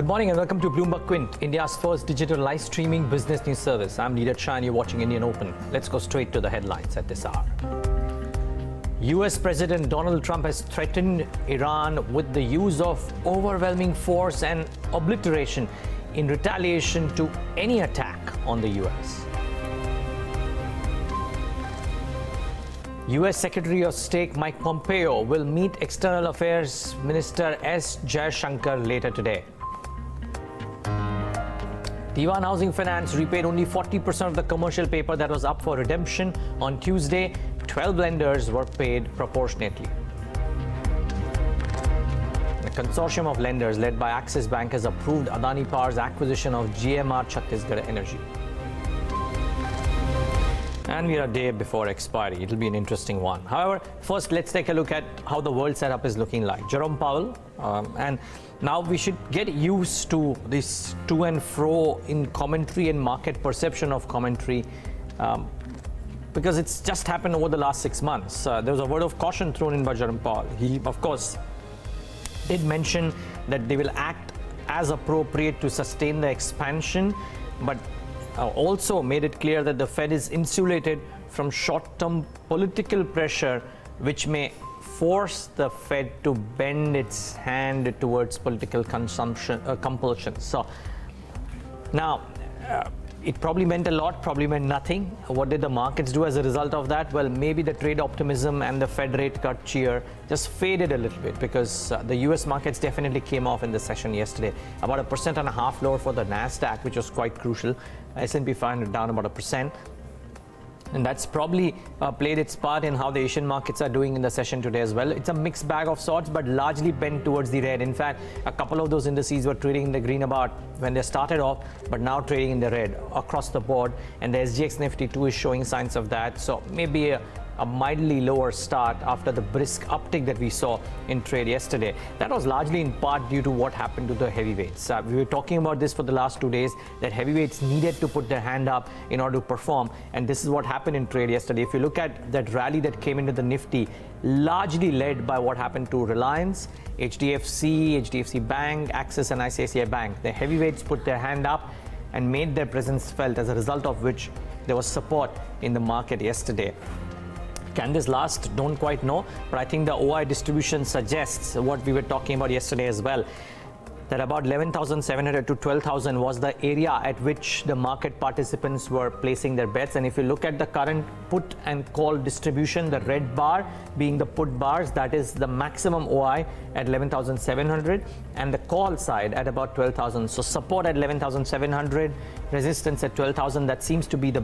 Good morning and welcome to Bloomberg Quint, India's first digital live streaming business news service. I'm Neeraj Shah and you're watching Indian Open. Let's go straight to the headlines at this hour. US President Donald Trump has threatened Iran with the use of overwhelming force and obliteration in retaliation to any attack on the US. US Secretary of State Mike Pompeo will meet External Affairs Minister S. Jaishankar later today. Diwan Housing Finance repaid only 40% of the commercial paper that was up for redemption. On Tuesday, 12 lenders were paid proportionately. A consortium of lenders led by Axis Bank has approved Adani Power's acquisition of GMR Chhattisgarh Energy. And we are a day before expiry. It'll be an interesting one. However, first let's take a look at how the world setup is looking like. Jerome Powell, and now we should get used to this to and fro in commentary and market perception of commentary, because it's just happened over the last 6 months. There was a word of caution thrown in by Jerome Powell. He, of course, did mention that they will act as appropriate to sustain the expansion, but also made it clear that the Fed is insulated from short-term political pressure, which may force the Fed to bend its hand towards political compulsion. So now, it probably meant a lot, probably meant nothing. What did the markets do as a result of that? Well, maybe the trade optimism and the Fed rate cut cheer just faded a little bit, because the US markets definitely came off in the session yesterday. About 1.5% lower for the NASDAQ, which was quite crucial. S&P 500 down about 1%. And that's probably played its part in how the Asian markets are doing in the session today as well. It's a mixed bag of sorts, but largely bent towards the red. In fact, a couple of those indices were trading in the green about when they started off, but now trading in the red across the board. And the SGX Nifty 2 is showing signs of that. So maybe a mildly lower start after the brisk uptick that we saw in trade yesterday. That was largely in part due to what happened to the heavyweights. We were talking about this for the last 2 days, that heavyweights needed to put their hand up in order to perform, and this is what happened in trade yesterday. If you look at that rally that came into the Nifty, largely led by what happened to Reliance, HDFC Bank, Axis and ICICI Bank. The heavyweights put their hand up and made their presence felt, as a result of which there was support in the market yesterday. Can this last? Don't quite know, but I think the OI distribution suggests what we were talking about yesterday as well, that about 11,700 to 12,000 was the area at which the market participants were placing their bets. And if you look at the current put and call distribution, the red bar being the put bars, that is the maximum OI at 11,700, and the call side at about 12,000. So support at 11,700, resistance at 12,000. That seems to be the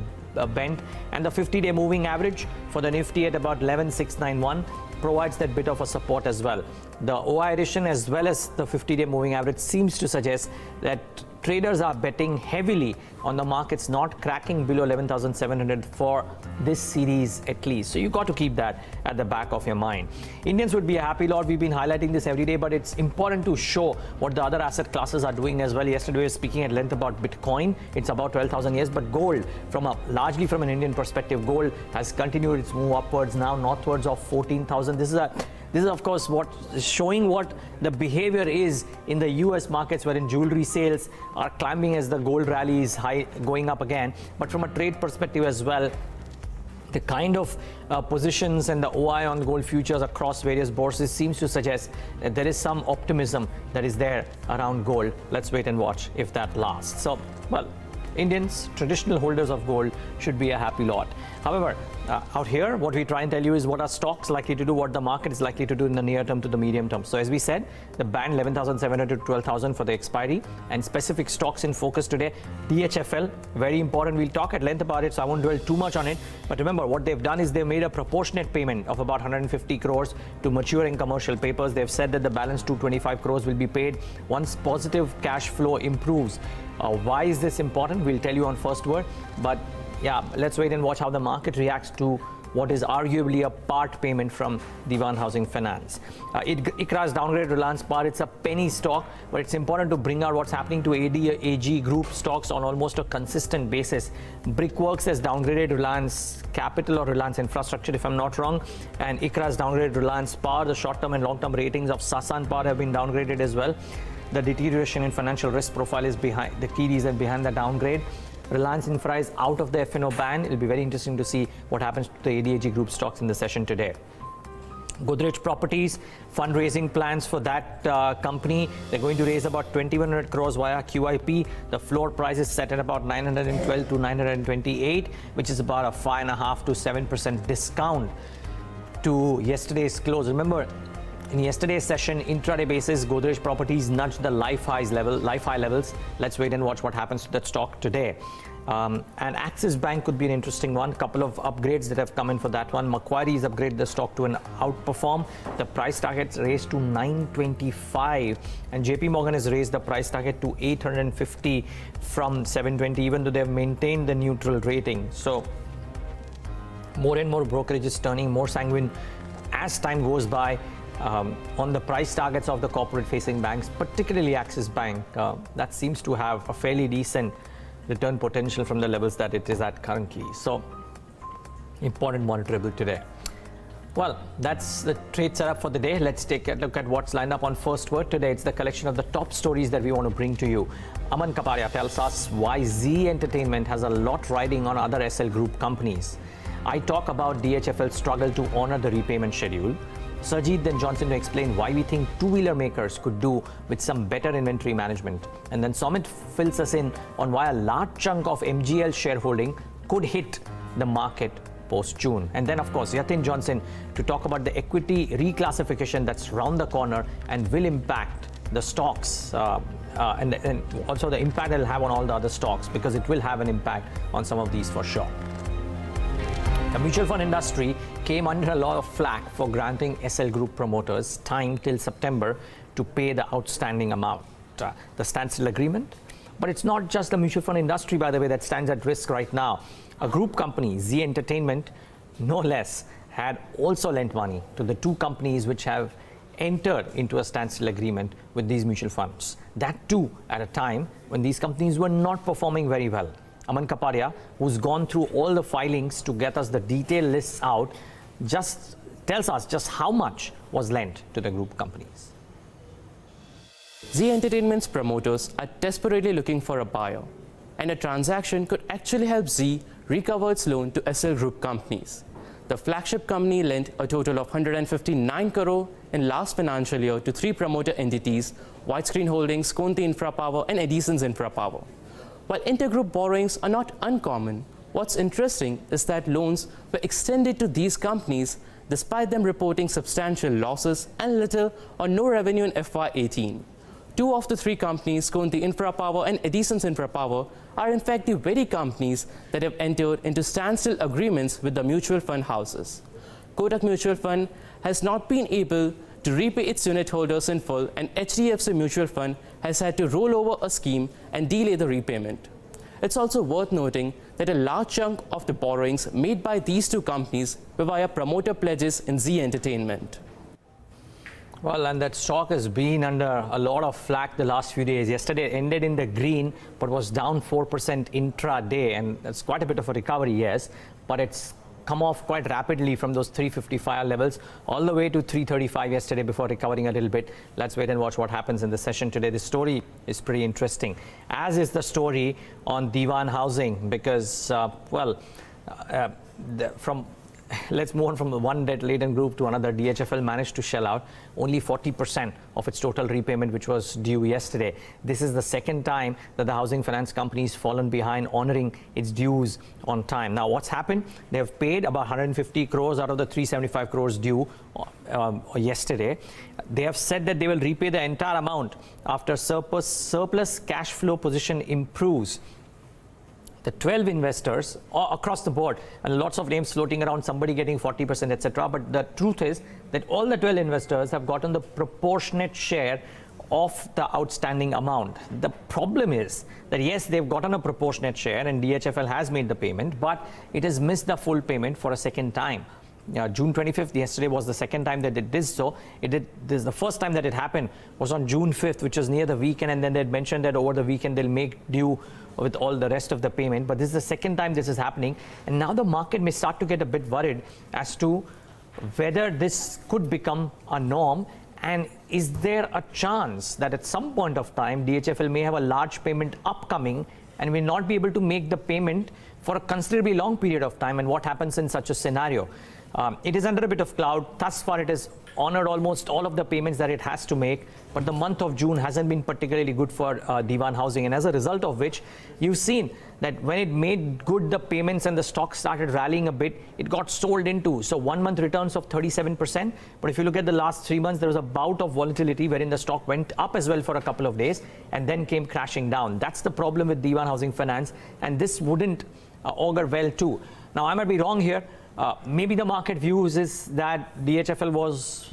bent, and the 50-day moving average for the Nifty at about 11,691 provides that bit of a support as well. The OI addition as well as the 50-day moving average seems to suggest that traders are betting heavily on the markets not cracking below 11,700 for this series at least. So you got to keep that at the back of your mind. Indians would be a happy lot. We've been highlighting this every day, but it's important to show what the other asset classes are doing as well. Yesterday we were speaking at length about Bitcoin. It's about 12,000 years, but gold, largely from an Indian perspective, gold has continued its move upwards, now northwards of 14,000. This is of course what is showing what the behavior is in the US markets, wherein jewelry sales are climbing as the gold rally is high, going up again. But from a trade perspective as well, the kind of positions and the OI on gold futures across various bourses seems to suggest that there is some optimism that is there around gold. Let's wait and watch if that lasts. So, well, Indians, traditional holders of gold, should be a happy lot. However, out here, what we try and tell you is what are stocks likely to do, what the market is likely to do in the near term to the medium term. So as we said, the band 11,700 to 12,000 for the expiry, and specific stocks in focus today. DHFL, very important. We'll talk at length about it, so I won't dwell too much on it. But remember, what they've done is they've made a proportionate payment of about 150 crores to maturing commercial papers. They've said that the balance 225 crores will be paid once positive cash flow improves. Why is this important? We'll tell you on first word. But yeah, let's wait and watch how the market reacts to what is arguably a part payment from Diwan Housing Finance. ICRA's downgraded Reliance Power. It's a penny stock, but it's important to bring out what's happening to AG Group stocks on almost a consistent basis. Brickworks has downgraded Reliance Capital or Reliance Infrastructure, if I'm not wrong, and ICRA's downgraded Reliance Power. The short-term and long-term ratings of Sasan Power have been downgraded as well. the deterioration in financial risk profile is behind the key reason behind the downgrade. Reliance Infra is out of the F&O ban. It'll be very interesting to see what happens to the ADAG group stocks in the session today. Godrej Properties, fundraising plans for that company. They're going to raise about 2,100 crores via QIP. The floor price is set at about 912 to 928, which is about a 5.5 to 7% discount to yesterday's close. Remember, in yesterday's session, intraday basis, Godrej Properties nudged the life high levels. Let's wait and watch what happens to that stock today. And Axis Bank could be an interesting one. Couple of upgrades that have come in for that one. Macquarie's upgraded the stock to an outperform. The price target's raised to 925, and JP Morgan has raised the price target to 850 from 720, even though they've maintained the neutral rating. So more and more brokerages turning more sanguine as time goes by on the price targets of the corporate facing banks, particularly Axis Bank. That seems to have a fairly decent return potential from the levels that it is at currently. So important monitorable today. Well, that's the trade setup for the day. Let's take a look at what's lined up on First Word today. It's the collection of the top stories that we want to bring to you. Aman Kapadia tells us why Z Entertainment has a lot riding on other SL Group companies. I talk about DHFL's struggle to honor the repayment schedule. Sajid then Johnson to explain why we think two-wheeler makers could do with some better inventory management. And then Somit fills us in on why a large chunk of MGL shareholding could hit the market post-June. And then, of course, Yatin Johnson to talk about the equity reclassification that's round the corner and will impact the stocks and also the impact it'll have on all the other stocks, because it will have an impact on some of these for sure. The mutual fund industry came under a lot of flack for granting SL Group promoters time till September to pay the outstanding amount, the standstill agreement. But it's not just the mutual fund industry, by the way, that stands at risk right now. A group company, Z Entertainment, no less, had also lent money to the two companies which have entered into a standstill agreement with these mutual funds. That too at a time when these companies were not performing very well. Aman Kapadia, who's gone through all the filings to get us the detailed lists out, just tells us just how much was lent to the group companies. Z Entertainment's promoters are desperately looking for a buyer, and a transaction could actually help Z recover its loan to SL Group companies. The flagship company lent a total of 159 crore in last financial year to three promoter entities, Widescreen Holdings, Conti Infra Power and Edison's Infra Power. While intergroup borrowings are not uncommon, what's interesting is that loans were extended to these companies despite them reporting substantial losses and little or no revenue in FY18. Two of the three companies, Conti Infra Power and Edison's Infra Power, are in fact the very companies that have entered into standstill agreements with the mutual fund houses. Kotak Mutual Fund has not been able to repay its unit holders in full, and HDFC Mutual Fund has had to roll over a scheme and delay the repayment. It's also worth noting that a large chunk of the borrowings made by these two companies were via promoter pledges in Z Entertainment. Well, and that stock has been under a lot of flack the last few days. Yesterday it ended in the green, but was down 4% intraday, and that's quite a bit of a recovery, yes, but it's come off quite rapidly from those 355 levels all the way to 335 yesterday before recovering a little bit. Let's wait and watch what happens in the session today. The story is pretty interesting, as is the story on Diwan Housing, because let's move on from the one debt-laden group to another. DHFL managed to shell out only 40% of its total repayment, which was due yesterday. This is the second time that the housing finance company has fallen behind honoring its dues on time. Now, what's happened? They have paid about 150 crores out of the 375 crores due yesterday. They have said that they will repay the entire amount after surplus cash flow position improves. The 12 investors across the board, and lots of names floating around, somebody getting 40%, etc. But the truth is that all the 12 investors have gotten the proportionate share of the outstanding amount. The problem is that yes, they've gotten a proportionate share and DHFL has made the payment, but it has missed the full payment for a second time. June 25th, yesterday was the second time that it did so. This is the first time that it happened was on June 5th, which was near the weekend, and then they had mentioned that over the weekend they'll make due with all the rest of the payment. But this is the second time this is happening, and now the market may start to get a bit worried as to whether this could become a norm And is there a chance that at some point of time, DHFL may have a large payment upcoming and may not be able to make the payment for a considerably long period of time? And what happens in such a scenario? It is under a bit of cloud. Thus far, it has honored almost all of the payments that it has to make, but the month of June hasn't been particularly good for Diwan Housing, and as a result of which, you've seen that when it made good the payments and the stock started rallying a bit, it got sold into. So 1 month returns of 37%, but if you look at the last 3 months, there was a bout of volatility wherein the stock went up as well for a couple of days and then came crashing down. That's the problem with Diwan Housing Finance, and this wouldn't augur well too. Now, I might be wrong here. Maybe the market views is that DHFL was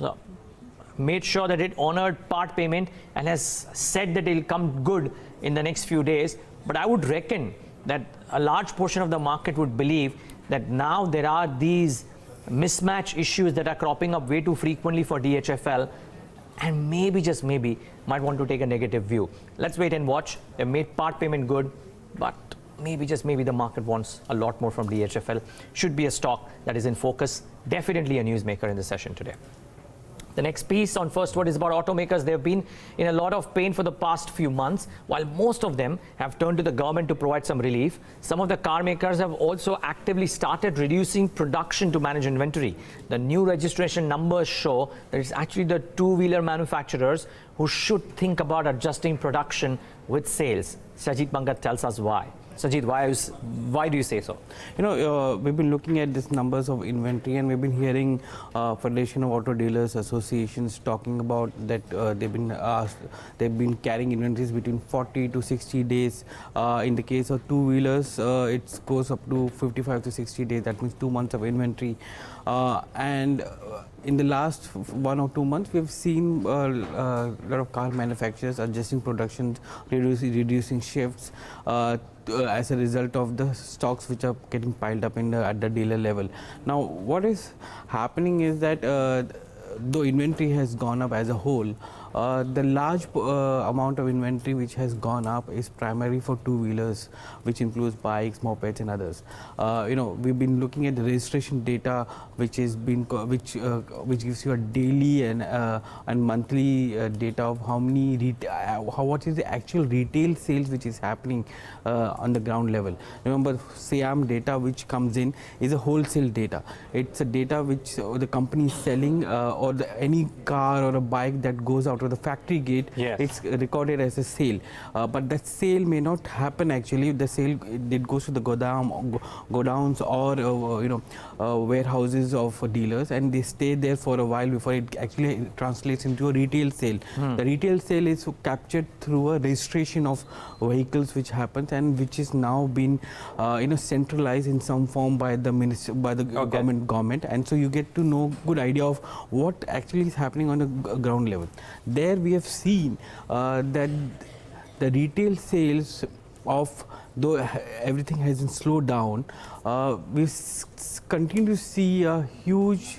made sure that it honored part payment and has said that it'll come good in the next few days. But I would reckon that a large portion of the market would believe that now there are these mismatch issues that are cropping up way too frequently for DHFL, and maybe, just maybe, might want to take a negative view. Let's wait and watch. They made part payment good, but maybe, just maybe, the market wants a lot more from DHFL. Should be a stock that is in focus. Definitely a newsmaker in the session today. The next piece on First Word is about automakers. They have been in a lot of pain for the past few months, while most of them have turned to the government to provide some relief. Some of the car makers have also actively started reducing production to manage inventory. The new registration numbers show that it's actually the two-wheeler manufacturers who should think about adjusting production with sales. Sajid Bangat tells us why. Sajid, why do you say so? We've been looking at these numbers of inventory, and we've been hearing Federation of Auto Dealers Associations talking about that they've been carrying inventories between 40 to 60 days. In the case of two-wheelers, it goes up to 55 to 60 days. That means 2 months of inventory. And in the last 1 or 2 months, we've seen a lot of car manufacturers adjusting production, reducing shifts as a result of the stocks which are getting piled up at the dealer level. Now, what is happening is that though inventory has gone up as a whole, the large amount of inventory which has gone up is primarily for two-wheelers, which includes bikes, mopeds, and others. We've been looking at the registration data, which gives you a daily and monthly data of what is the actual retail sales which is happening on the ground level. Remember, SIAM data which comes in is a wholesale data. It's a data which the company is selling, or any car or a bike that goes out of the factory gate. Yes. It's recorded as a sale, but that sale may not happen actually. The sale, it goes to the godowns or warehouses of dealers, and they stay there for a while before it actually translates into a retail sale. The retail sale is captured through a registration of vehicles which happens, and which is now been centralized in some form by the government, and so you get to know good idea of what actually is happening on the ground level. There we have seen that the retail sales of, though everything has been slowed down, we continue to see a huge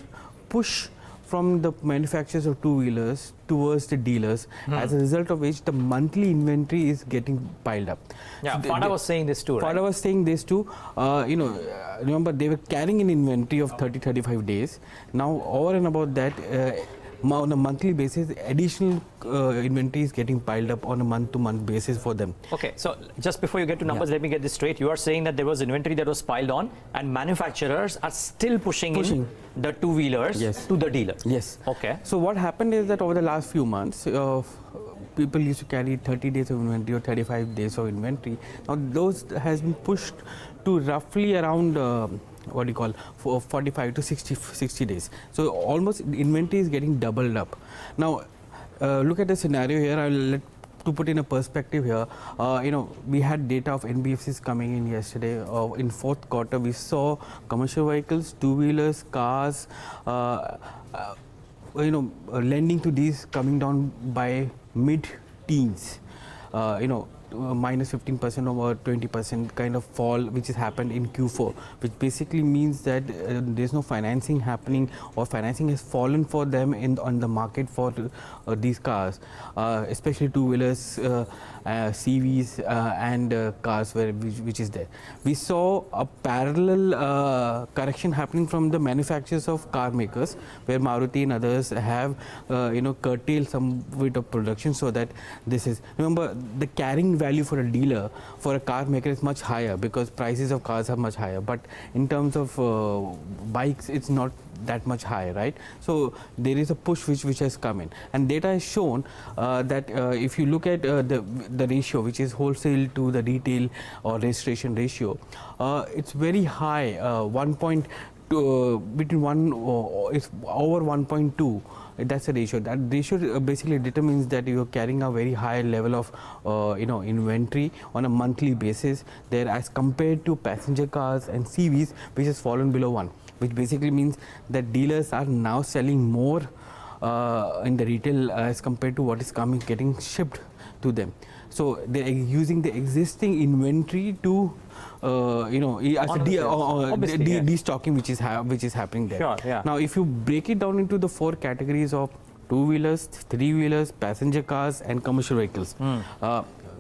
push from the manufacturers of two-wheelers towards the dealers, as a result of which the monthly inventory is getting piled up. Yeah, Fada was saying this too, right? Fada was saying this too. Remember, they were carrying an inventory of 30-35 days. Now, over and about that, on a monthly basis, additional inventory is getting piled up on a month-to-month basis for them. Okay, so just before you get to numbers, let me get this straight. You are saying that there was inventory that was piled on, and manufacturers are still pushing in the two-wheelers to the dealer. Yes. Okay. So what happened is that over the last few months, people used to carry 30 days of inventory or 35 days of inventory. Now those has been pushed to roughly around 45 to 60 days. So almost inventory is getting doubled up. Now look at the scenario here. To put in a perspective here, we had data of NBFCs coming in yesterday. In fourth quarter, we saw commercial vehicles, two-wheelers, cars, lending to these coming down by mid-teens. minus 15% or 20% kind of fall which has happened in Q4, which basically means that there's no financing happening, or financing has fallen for them on the market for these cars, especially two-wheelers, CVs and cars which is there. We saw a parallel correction happening from the manufacturers of car makers, where Maruti and others have curtailed some bit of production, so that this is, remember, the carrying value for a dealer, for a car maker, is much higher because prices of cars are much higher, but in terms of bikes it's not that much high, right? So there is a push which has come in, and data has shown that if you look at the ratio, which is wholesale to the retail or registration ratio, it's very high, between 1 it's over 1.2. That's the ratio. That ratio basically determines that you are carrying a very high level of inventory on a monthly basis there, as compared to passenger cars and CVs, which has fallen below 1, which basically means that dealers are now selling more in the retail as compared to what is getting shipped to them. So they are using the existing inventory to as a destocking which is happening there. Sure, yeah. Now if you break it down into the 4 categories of two-wheelers, three-wheelers, passenger cars and commercial vehicles,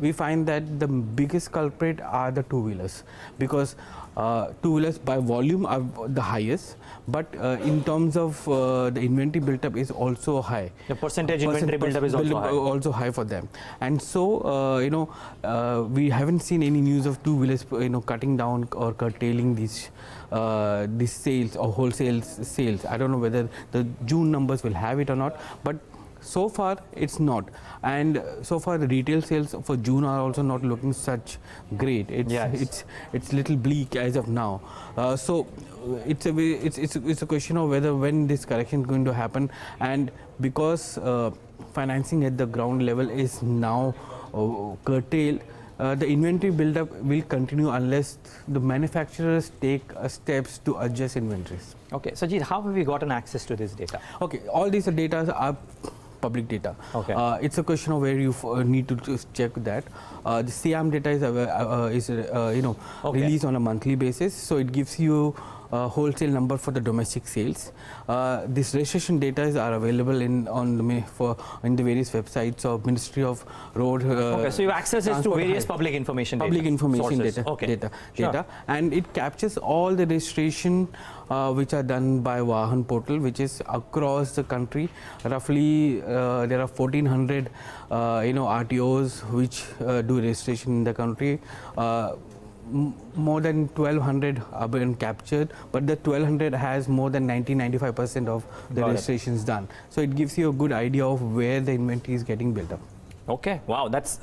we find that the biggest culprit are the two-wheelers, because two-wheelers by volume are the highest, but in terms of the inventory built up is also high. The percentage inventory built up is also high for them, and so we haven't seen any news of two-wheelers cutting down or curtailing these sales or wholesale sales. I don't know whether the June numbers will have it or not, but so far it's not, and so far the retail sales for June are also not looking such great. It's little bleak as of now. So it's a question of when this correction is going to happen, and because financing at the ground level is now curtailed, the inventory build-up will continue unless the manufacturers take steps to adjust inventories. Okay, Sajid, how have we gotten access to this data? Okay, all these data are public data. Okay. It's a question of where you need to just check that. The SIAM data is released on a monthly basis, so it gives you wholesale number for the domestic sales. This registration data are available in the various websites of Ministry of Road. Okay, so you access it to various public information data. Okay. Data, and it captures all the registration which are done by Vahan portal, which is across the country. Roughly there are 1400 RTOs which do registration in the country. More than 1200 are been captured, but the 1200 has more than 90-95% of the registrations done. So it gives you a good idea of where the inventory is getting built up. Okay, wow, that's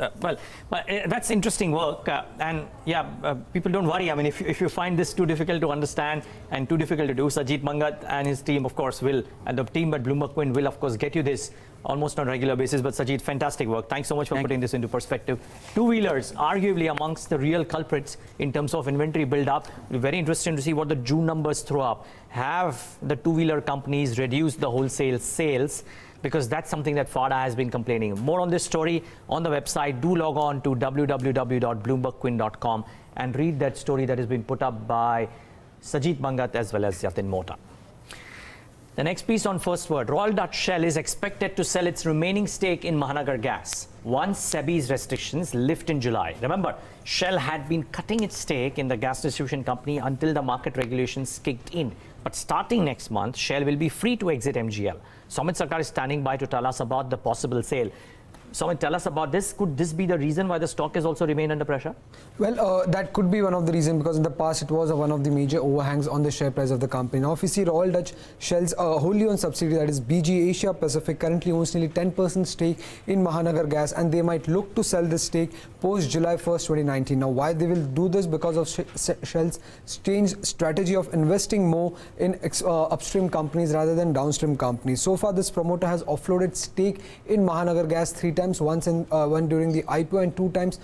that's interesting work, and yeah, people don't worry. I mean, if you find this too difficult to understand and too difficult to do, Sajid Mangat and his team, of course, and the team at Bloomberg Quint will, of course, get you this almost on a regular basis. But Sajid, fantastic work. Thanks so much for putting this into perspective. Two-wheelers, arguably amongst the real culprits in terms of inventory build-up. Very interesting to see what the June numbers throw up. Have the two-wheeler companies reduced the wholesale sales? Because that's something that FADA has been complaining. More on this story on the website. Do log on to www.bloombergquint.com and read that story that has been put up by Sajid Mangat as well as Yatin Mota. The next piece on First Word. Royal Dutch Shell is expected to sell its remaining stake in Mahanagar Gas once SEBI's restrictions lift in July. Remember, Shell had been cutting its stake in the gas distribution company until the market regulations kicked in. But starting next month, Shell will be free to exit MGL. Sumit Sarkar is standing by to tell us about the possible sale. Sumit, tell us about this. Could this be the reason why the stock has also remained under pressure? Well, that could be one of the reasons, because in the past it was one of the major overhangs on the share price of the company. Now, if you see Royal Dutch Shell's wholly owned subsidiary, that is BG Asia Pacific, currently owns nearly 10% stake in Mahanagar Gas, and they might look to sell this stake post July 1st, 2019. Now, why they will do this? Because of Shell's changed strategy of investing more in upstream companies rather than downstream companies. So far, this promoter has offloaded stake in Mahanagar Gas 3 times times, one during the IPO and 2 times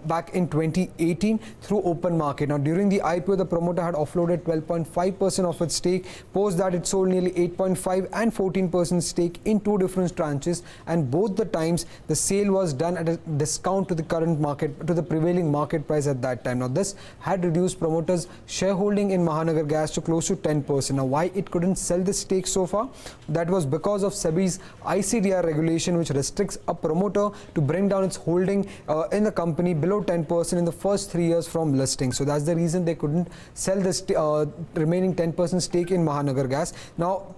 back in 2018 through open market. Now during the IPO, the promoter had offloaded 12.5% of its stake. Post that, it sold nearly 8.5 and 14% stake in 2 different tranches, and both the times the sale was done at a discount to the current market, to the prevailing market price at that time. Now this had reduced promoters' shareholding in Mahanagar Gas to close to 10%. Now why it couldn't sell this stake so far? That was because of SEBI's ICDR regulation, which restricts a promoter to bring down its holding in the company below 10% in the first 3 years from listing. So that's the reason they couldn't sell this remaining 10% stake in Mahanagar Gas. Now,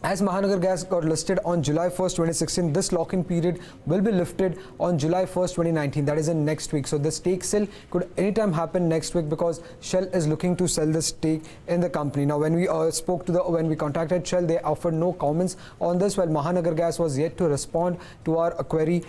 as Mahanagar Gas got listed on July 1st, 2016, this lock-in period will be lifted on July 1st, 2019. That is in next week. So the stake sale could anytime happen next week because Shell is looking to sell the stake in the company. Now, when we when we contacted Shell, they offered no comments on this, while Mahanagar Gas was yet to respond to our query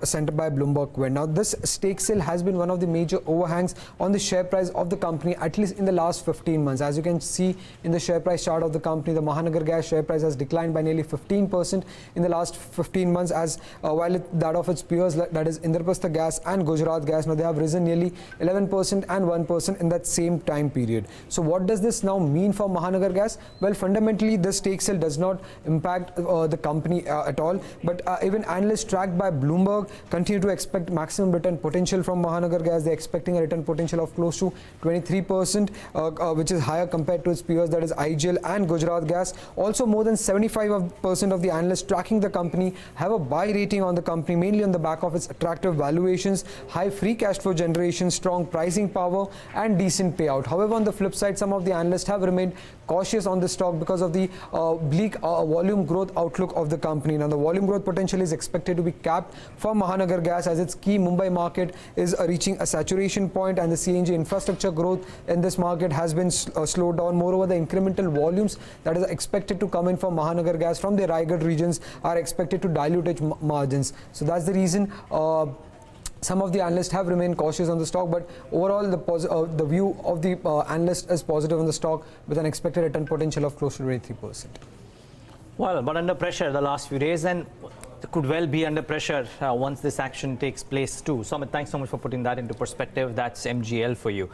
sent by Bloomberg. Now, this stake sale has been one of the major overhangs on the share price of the company, at least in the last 15 months. As you can see in the share price chart of the company, the Mahanagar Gas share price has declined by nearly 15% in the last 15 months, as while that of its peers, that is Indraprastha Gas and Gujarat Gas, now they have risen nearly 11% and 1% in that same time period. So what does this now mean for Mahanagar Gas? Well, fundamentally, this stake sale does not impact the company at all, but even analysts tracked by Bloomberg continue to expect maximum return potential from Mahanagar Gas. They're expecting a return potential of close to 23%, which is higher compared to its peers, that is IGL and Gujarat Gas. Also, more than 75% of the analysts tracking the company have a buy rating on the company, mainly on the back of its attractive valuations, high free cash flow generation, strong pricing power, and decent payout. However, on the flip side, some of the analysts have remained cautious on the stock because of the bleak volume growth outlook of the company. Now, the volume growth potential is expected to be capped for Mahanagar Gas, as its key Mumbai market is reaching a saturation point, and the CNG infrastructure growth in this market has been slowed down. Moreover, the incremental volumes that is expected to come in from Mahanagar Gas from the Raigad regions are expected to dilute its margins. So that's the reason some of the analysts have remained cautious on the stock, but overall the view of the analyst is positive on the stock, with an expected return potential of close to 23%. Well, but under pressure the last few days, and could well be under pressure once this action takes place too. Sumit, thanks so much for putting that into perspective. That's MGL for you.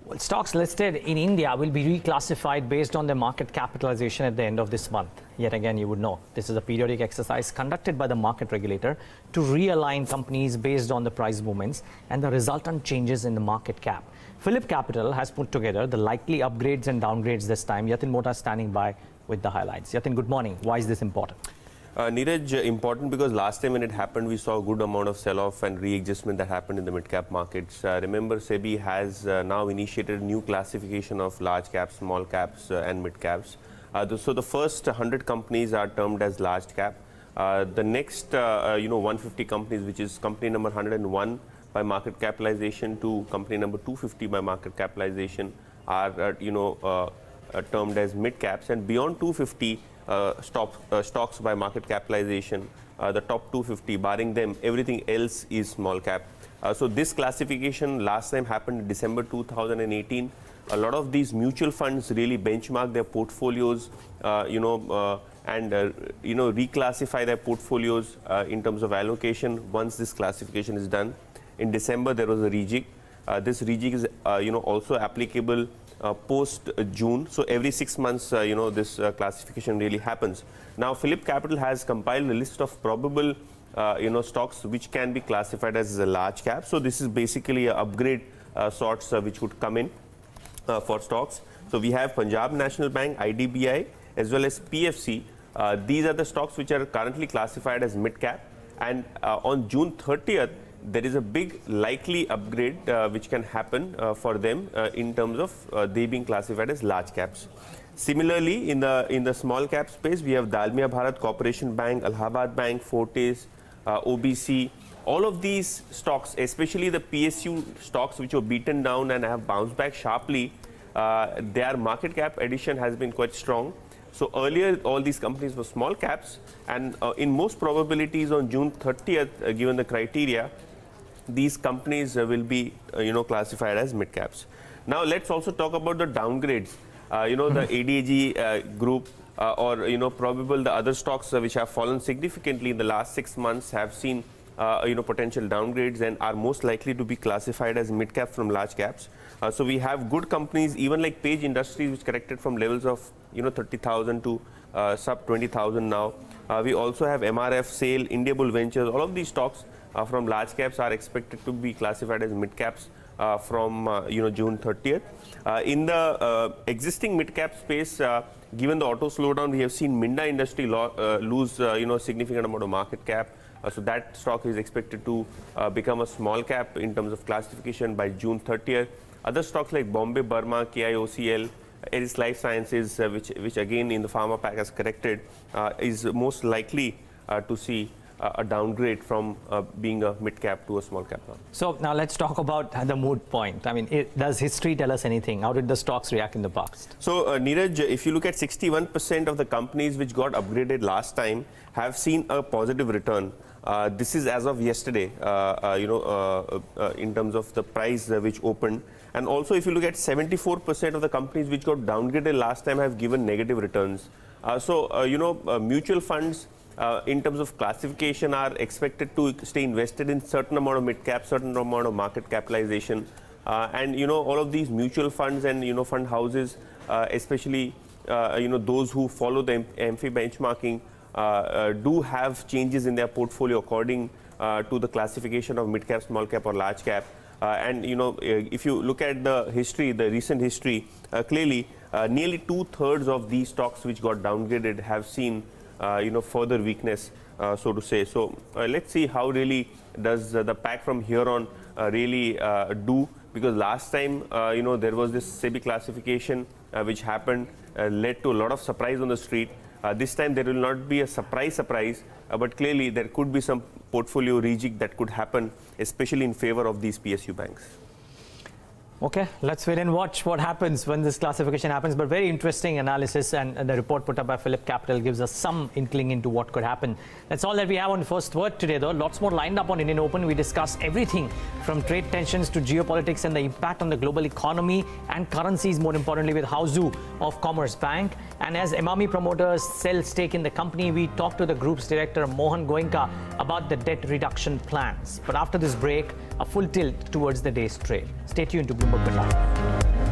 Well, stocks listed in India will be reclassified based on their market capitalization at the end of this month. Yet again, you would know, this is a periodic exercise conducted by the market regulator to realign companies based on the price movements and the resultant changes in the market cap. Phillip Capital has put together the likely upgrades and downgrades this time. Yatin Mota standing by with the highlights. Yatin, good morning. Why is this important? Neeraj, important because last time when it happened, we saw a good amount of sell-off and re-adjustment that happened in the mid-cap markets. Remember, SEBI has now initiated a new classification of large caps, small caps and mid-caps. So the first 100 companies are termed as large cap. The next 150 companies, which is company number 101 by market capitalization to company number 250 by market capitalization, are termed as mid-caps, and beyond 250 stocks by market capitalization, the top 250, barring them, everything else is small cap. So this classification last time happened in December 2018. A lot of these mutual funds really benchmark their portfolios, and reclassify their portfolios in terms of allocation once this classification is done. In December, there was a rejig. This rejig is also applicable post June. So every 6 months, this classification really happens. Now, Phillip Capital has compiled a list of probable, stocks which can be classified as a large cap. So this is basically an upgrade sorts which would come in for stocks. So we have Punjab National Bank, IDBI, as well as PFC. These are the stocks which are currently classified as mid cap. And on June 30th, there is a big likely upgrade which can happen for them in terms of they being classified as large caps. Similarly, in the small cap space, we have Dalmia Bharat Corporation Bank, Allahabad Bank, Fortis, OBC. All of these stocks, especially the PSU stocks which were beaten down and have bounced back sharply, their market cap addition has been quite strong. So earlier, all these companies were small caps, and in most probabilities on June 30th, given the criteria, these companies will be classified as mid caps. Now let's also talk about the downgrades. The ADAG group or probable the other stocks which have fallen significantly in the last 6 months have seen potential downgrades and are most likely to be classified as mid cap from large caps. So we have good companies even like Page Industries, which corrected from levels of 30,000 to sub 20,000 now. We also have MRF, SAIL, Indiabull Ventures. All of these stocks from large caps are expected to be classified as mid caps from June 30th. In the existing mid cap space, given the auto slowdown, we have seen Minda Industry lose significant amount of market cap. So that stock is expected to become a small cap in terms of classification by June 30th. Other stocks like Bombay Burma, KIOCL, Eris Life Sciences, which again in the pharma pack has corrected, is most likely to see a downgrade from being a mid cap to a small cap now. So now let's talk about the mood point. I mean, does history tell us anything? How did the stocks react in the past? So Neeraj, if you look at 61% of the companies which got upgraded last time have seen a positive return. This is as of yesterday, in terms of the price which opened. And also, if you look at 74% of the companies which got downgraded last time have given negative returns. Mutual funds in terms of classification are expected to stay invested in certain amount of mid cap, certain amount of market capitalization. All of these mutual funds and, fund houses, especially, those who follow the MFI benchmarking, do have changes in their portfolio according to the classification of mid cap, small cap or large cap. If you look at the history, the recent history, clearly nearly 2/3 of these stocks which got downgraded have seen further weakness, so to say. So let's see how really does the pack from here on really do, because last time there was this SEBI classification which happened, led to a lot of surprise on the street. This time there will not be a surprise, but clearly there could be some portfolio rejig that could happen, especially in favor of these PSU banks. Okay, let's wait and watch what happens when this classification happens. But very interesting analysis, and the report put up by Phillip Capital gives us some inkling into what could happen. That's all that we have on First Word today, though. Lots more lined up on Indian Open. We discuss everything from trade tensions to geopolitics and the impact on the global economy and currencies, more importantly, with Hauzu of Commerce Bank. And as Emami promoters sell stake in the company, we talk to the group's director, Mohan Goenka, about the debt reduction plans. But after this break, a full tilt towards the day's trade. Stay tuned to Bloomberg Live.